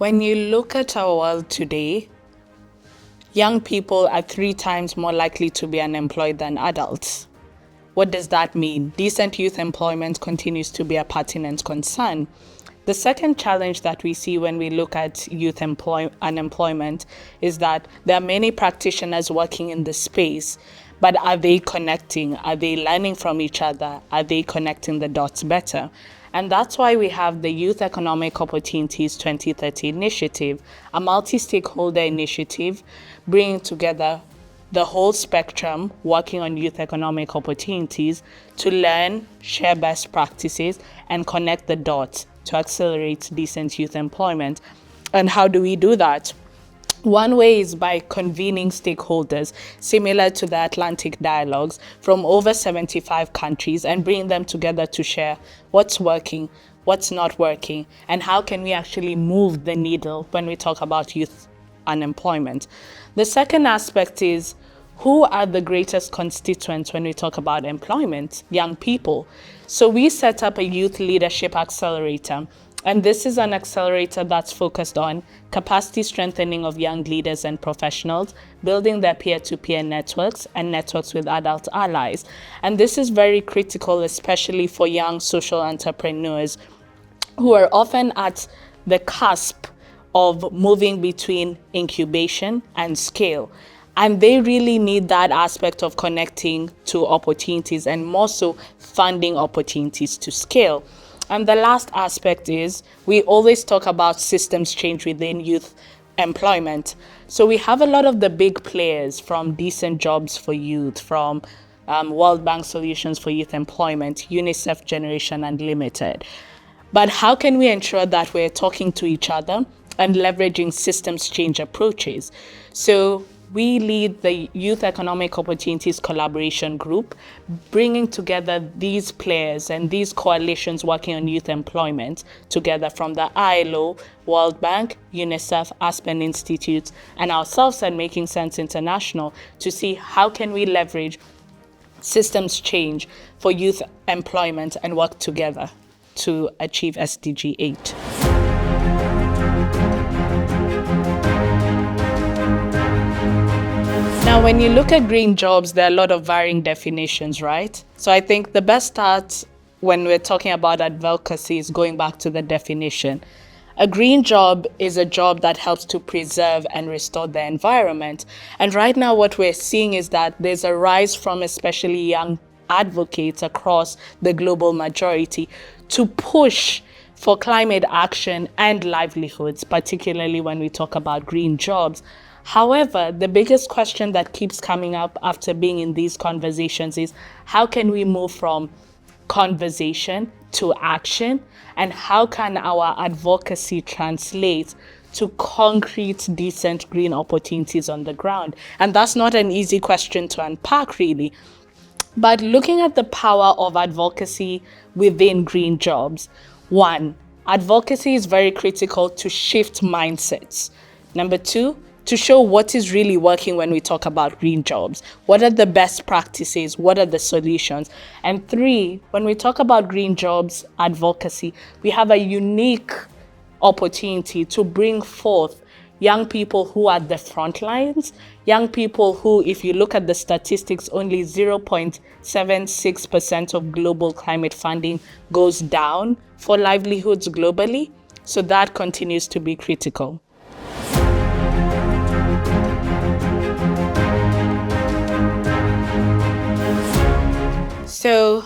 When you look at our world today, young people are 3 times more likely to be unemployed than adults. What does that mean? Decent youth employment continues to be a pertinent concern. The second challenge that we see when we look at youth unemployment is that there are many practitioners working in the space, but are they connecting? Are they learning from each other? Are they connecting the dots better? And that's why we have the Youth Economic Opportunities 2030 initiative, a multi-stakeholder initiative bringing together the whole spectrum working on youth economic opportunities to learn, share best practices, and connect the dots to accelerate decent youth employment. And how do we do that? One way is by convening stakeholders similar to the Atlantic Dialogues from over 75 countries and bringing them together to share what's working, what's not working, and how can we actually move the needle when we talk about youth unemployment. The second aspect is who are the greatest constituents when we talk about employment? Young people. So we set up a youth leadership accelerator. And this is an accelerator that's focused on capacity strengthening of young leaders and professionals, building their peer-to-peer networks and networks with adult allies. And this is very critical, especially for young social entrepreneurs who are often at the cusp of moving between incubation and scale. And they really need that aspect of connecting to opportunities and more so funding opportunities to scale. And the last aspect is we always talk about systems change within youth employment. So we have a lot of the big players from Decent Jobs for Youth, from World Bank Solutions for Youth Employment, UNICEF Generation Unlimited. But how can we ensure that we're talking to each other and leveraging systems change approaches? So we lead the Youth Economic Opportunities Collaboration Group, bringing together these players and these coalitions working on youth employment together from the ILO, World Bank, UNICEF, Aspen Institute, and ourselves at Making Sense International to see how can we leverage systems change for youth employment and work together to achieve SDG 8. Now, when you look at green jobs, there are a lot of varying definitions, right? So I think the best start when we're talking about advocacy is going back to the definition. A green job is a job that helps to preserve and restore the environment. And right now what we're seeing is that there's a rise from especially young advocates across the global majority to push for climate action and livelihoods, particularly when we talk about green jobs. However, the biggest question that keeps coming up after being in these conversations is how can we move from conversation to action, and how can our advocacy translate to concrete, decent green opportunities on the ground? And that's not an easy question to unpack, really. But looking at the power of advocacy within green jobs, one, advocacy is very critical to shift mindsets. Number two, to show what is really working when we talk about green jobs. What are the best practices? What are the solutions? And three, when we talk about green jobs advocacy, we have a unique opportunity to bring forth young people who are the front lines, young people who, if you look at the statistics, only 0.76% of global climate funding goes down for livelihoods globally. So that continues to be critical. So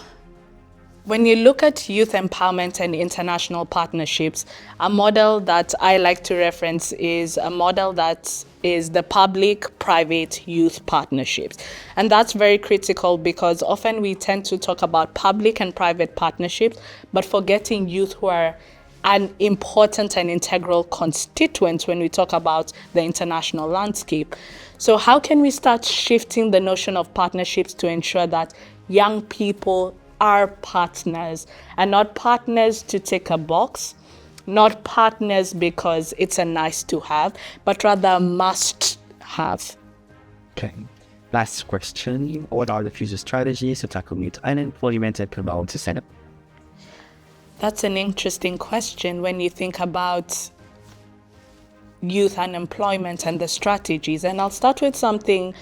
when you look at youth empowerment and international partnerships, a model that I like to reference is a model that is the public-private youth partnerships. And that's very critical because often we tend to talk about public and private partnerships, but forgetting youth who are an important and integral constituent when we talk about the international landscape. So how can we start shifting the notion of partnerships to ensure that young people are partners, and not partners to tick a box, not partners because it's a nice to have, but rather a must have? Okay. Last question. What are the future strategies to tackle youth unemployment and promote sustainable? That's an interesting question when you think about youth unemployment and the strategies. And I'll start with something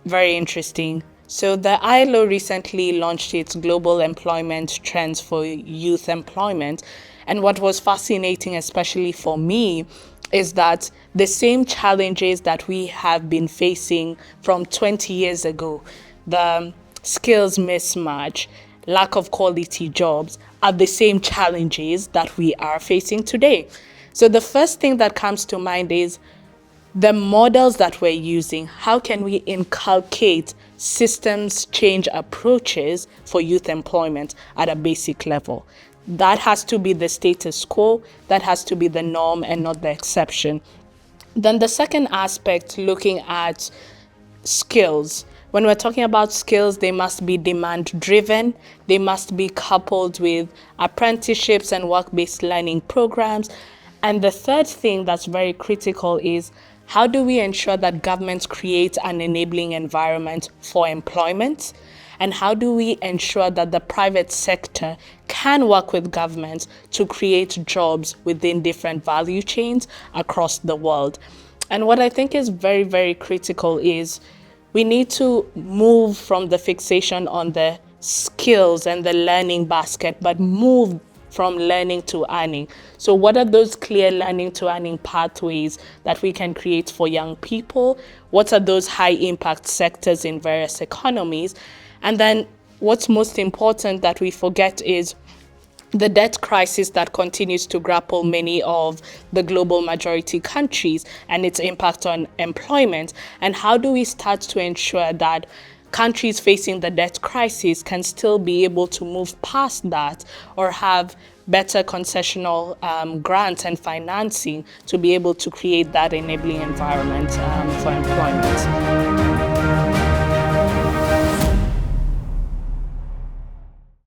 very interesting. So the ILO recently launched its Global Employment Trends for Youth Employment. And what was fascinating, especially for me, is that the same challenges that we have been facing from 20 years ago, the skills mismatch, lack of quality jobs, are the same challenges that we are facing today. So the first thing that comes to mind is the models that we're using. How can we inculcate systems change approaches for youth employment at a basic level? That has to be the status quo, that has to be the norm and not the exception. Then the second aspect, looking at skills. When we're talking about skills, they must be demand driven. They must be coupled with apprenticeships and work-based learning programs. And the third thing that's very critical is, how do we ensure that governments create an enabling environment for employment? And how do we ensure that the private sector can work with governments to create jobs within different value chains across the world? And what I think is very, very critical is we need to move from the fixation on the skills and the learning basket, but move from learning to earning. So what are those clear learning to earning pathways that we can create for young people? What are those high impact sectors in various economies? And then what's most important that we forget is the debt crisis that continues to grapple many of the global majority countries and its impact on employment. And how do we start to ensure that countries facing the debt crisis can still be able to move past that or have better concessional grants and financing to be able to create that enabling environment for employment?